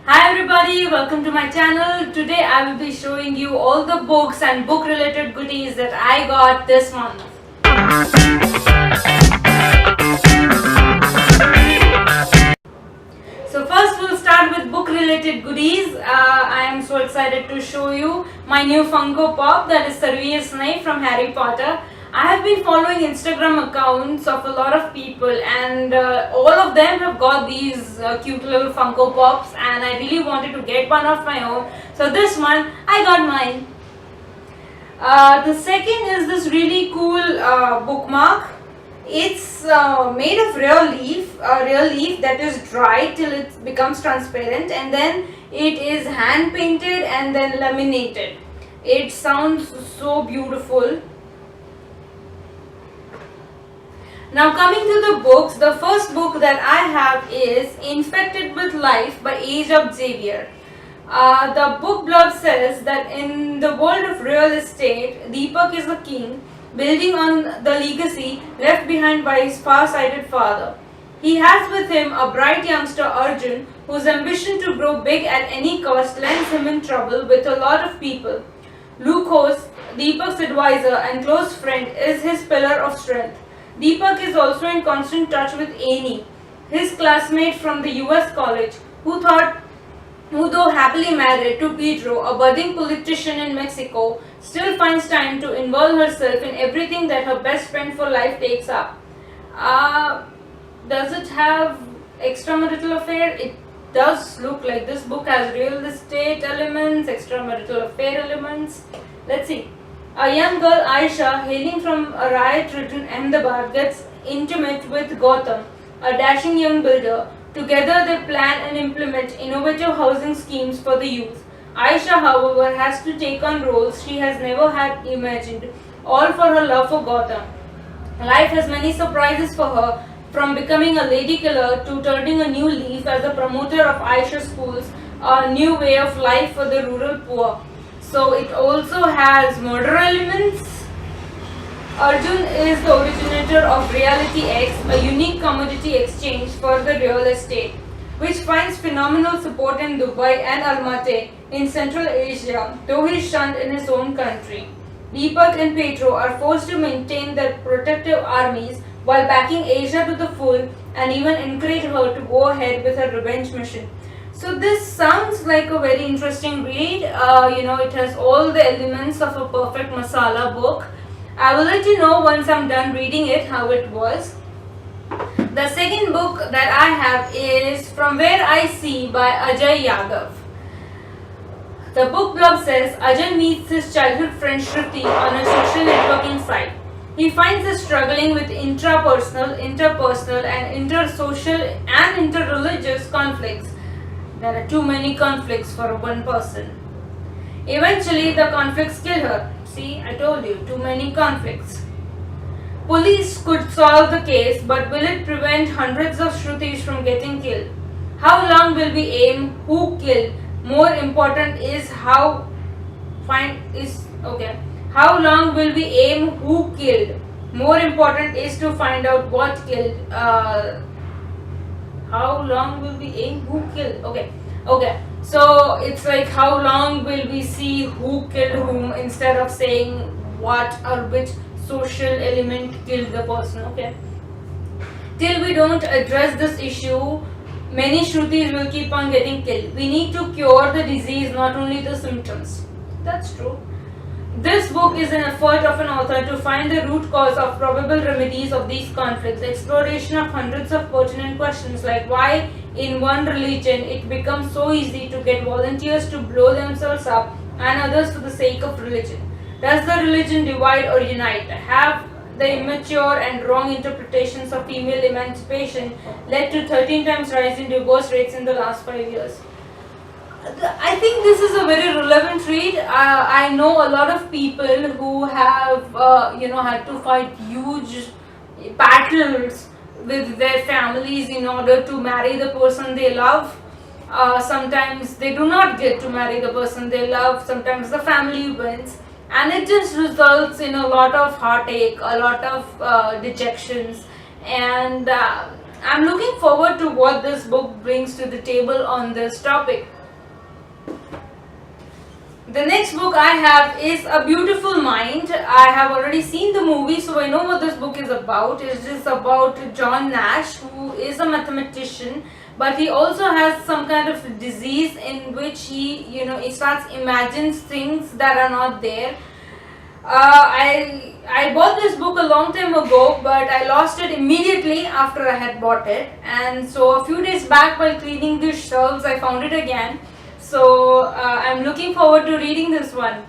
Hi everybody, welcome to my channel. Today I will be showing you all the books and book related goodies that I got this month. So first we'll start with book related goodies. I am so excited to show you my new Funko Pop, that is Severus Snape from Harry Potter. I have been following Instagram accounts of a lot of people and all of them have got these cute little Funko Pops, and I really wanted to get one of my own. So this one, I got mine. The second is this really cool bookmark. It's made of real leaf that is dried till it becomes transparent, and then it is hand painted and then laminated. It sounds so beautiful. Now coming to the books, the first book that I have is Infected with Life by Ajax Xavier. The book blurb says that in the world of real estate, Deepak is a king, building on the legacy left behind by his far-sighted father. He has with him a bright youngster Arjun, whose ambition to grow big at any cost lands him in trouble with a lot of people. Lucas, Deepak's advisor and close friend, is his pillar of strength. Deepak is also in constant touch with Annie, his classmate from the US college, who though happily married to Pedro, a budding politician in Mexico, still finds time to involve herself in everything that her best friend for life takes up. Does it have extramarital affair? It does look like this book has real estate elements, extramarital affair elements. Let's see. A young girl, Aisha, hailing from a riot-ridden Ahmedabad, gets intimate with Gautam, a dashing young builder. Together they plan and implement innovative housing schemes for the youth. Aisha, however, has to take on roles she has never had imagined, all for her love for Gautam. Life has many surprises for her, from becoming a lady killer to turning a new leaf as a promoter of Aisha schools, a new way of life for the rural poor. So it also has murder elements. Arjun is the originator of Reality X, a unique commodity exchange for the real estate, which finds phenomenal support in Dubai and Almaty in Central Asia, though he is shunned in his own country. Deepak and Pedro are forced to maintain their protective armies while backing Asia to the full and even encourage her to go ahead with her revenge mission. So this sounds like a very interesting read. It has all the elements of a perfect masala book. I will let you know once I'm done reading it how it was. The second book that I have is From Where I See by Ajay Yadav. The book blurb says Ajay meets his childhood friend Shruti on a social networking site. He finds her struggling with intrapersonal, interpersonal and intersocial and interreligious conflicts. There are too many conflicts for one person. Eventually, the conflicts kill her. See, I told you, too many conflicts. Police could solve the case, but will it prevent hundreds of Shrutis from getting killed? How long will we aim who killed? More important is how long will we aim who killed? More important is to find out what killed. How long will we aim who killed? Okay. So it's like how long will we see who killed whom instead of saying what or which social element killed the person. Okay. Till we don't address this issue, many Shrutis will keep on getting killed. We need to cure the disease, not only the symptoms. That's true. This book is an effort of an author to find the root cause of probable remedies of these conflicts, exploration of hundreds of pertinent questions like why in one religion it becomes so easy to get volunteers to blow themselves up and others for the sake of religion. Does the religion divide or unite? Have the immature and wrong interpretations of female emancipation led to 13 times rise in divorce rates in the last 5 years? I think this is a very relevant read. I know a lot of people who have, had to fight huge battles with their families in order to marry the person they love. Sometimes they do not get to marry the person they love. Sometimes the family wins, and it just results in a lot of heartache, a lot of dejections, and I'm looking forward to what this book brings to the table on this topic. The next book I have is A Beautiful Mind. I have already seen the movie, so I know what this book is about. It is about John Nash, who is a mathematician, but he also has some kind of disease in which he starts imagines things that are not there. I bought this book a long time ago, but I lost it immediately after I had bought it. And so a few days back, while cleaning the shelves, I found it again. So I'm looking forward to reading this one.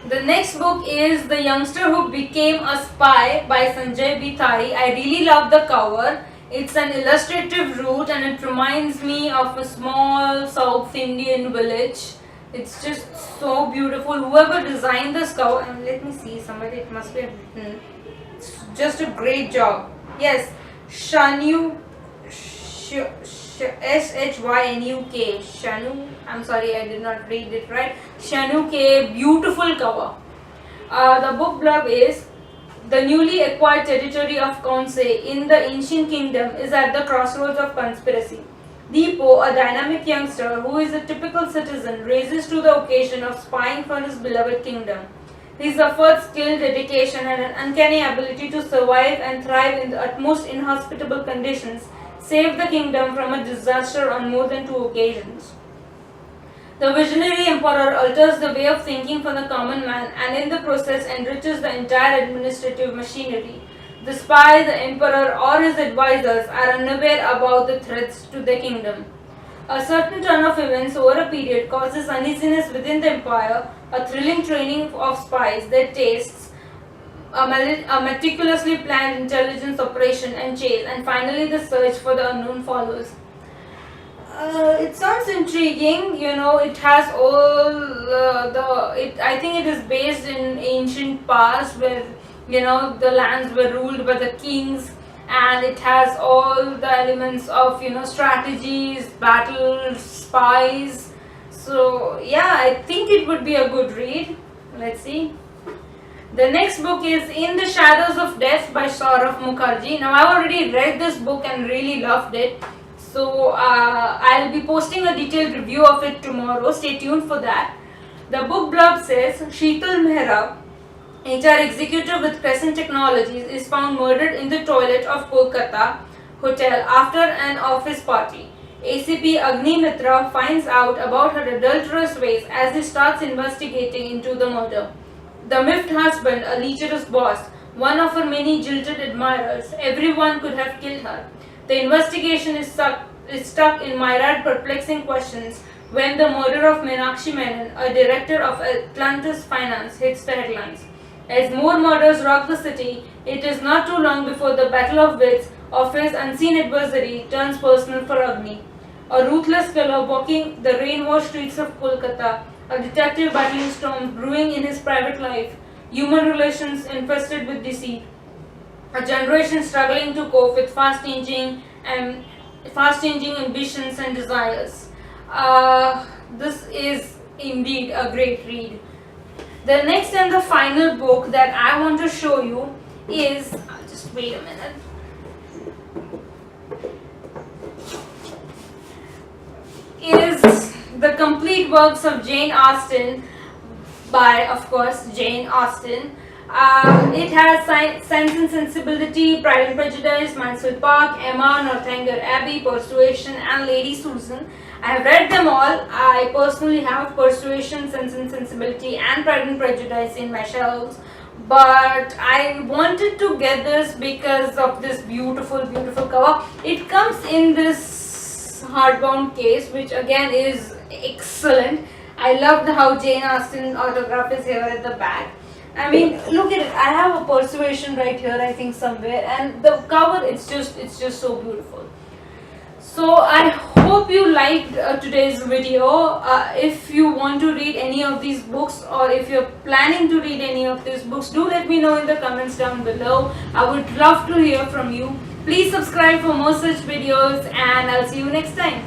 The next book is The Youngster Who Became a Spy by Sanjay Bithari. I really love the cover. It's an illustrative route and it reminds me of a small South Indian village. It's just so beautiful. Whoever designed this cover, and let me see, somebody, it must be written. It's just a great job. Yes, Shanu, Shynuk. Shanu, I'm sorry, I did not read it right. Shynuk, beautiful cover. The book blurb is: the newly acquired territory of Kansai in the ancient kingdom is at the crossroads of conspiracy. Deepo, a dynamic youngster who is a typical citizen, raises to the occasion of spying for his beloved kingdom. His efforts, skill, dedication, and an uncanny ability to survive and thrive in the utmost inhospitable conditions save the kingdom from a disaster on more than 2 occasions. The visionary emperor alters the way of thinking for the common man and in the process enriches the entire administrative machinery. The spy, the emperor, or his advisors are unaware about the threats to the kingdom. A certain turn of events over a period causes uneasiness within the empire, a thrilling training of spies, their tastes, a meticulously planned intelligence operation and chase, and finally the search for the unknown follows. It sounds intriguing. It has all I think it is based in ancient past where the lands were ruled by the kings, and it has all the elements of strategies, battles, spies. So yeah, I think it would be a good read. Let's see. The next book is In the Shadows of Death by Saurav Mukherjee. Now I've already read this book and really loved it. So I'll be posting a detailed review of it tomorrow. Stay tuned for that. The book blurb says Sheetal Mehra, HR executive with Crescent Technologies, is found murdered in the toilet of Kolkata hotel after an office party. ACP Agni Mitra finds out about her adulterous ways as he starts investigating into the murder. The miffed husband, a lecherous boss, one of her many jilted admirers, everyone could have killed her. The investigation is stuck in myriad perplexing questions when the murder of Meenakshi Menon, a director of Atlantis Finance, hits the headlines. As more murders rock the city, it is not too long before the battle of wits of his unseen adversary turns personal for Agni. A ruthless killer walking the rain-washed streets of Kolkata, a detective battling storms brewing in his private life, human relations infested with deceit, a generation struggling to cope with fast-changing ambitions and desires. This is indeed a great read. The next and the final book that I want to show you is, just wait a minute. Is The Complete Works of Jane Austen by, of course, Jane Austen. It has Sense and Sensibility, Pride and Prejudice, Mansfield Park, Emma, Northanger Abbey, Persuasion, and Lady Susan. I have read them all. I personally have Persuasion, Sense and Sensibility, and Pride and Prejudice in my shelves. But I wanted to get this because of this beautiful, beautiful cover. It comes in this hardbound case, which again is excellent. I loved how Jane Austen autograph is here at the back. I mean, look at it. I have a Persuasion right here, I think somewhere, and the cover, it's just so beautiful. So I hope you liked today's video. If you want to read any of these books, or if you're planning to read any of these books, do let me know in the comments down below. I would love to hear from you. Please subscribe for more such videos, and I'll see you next time.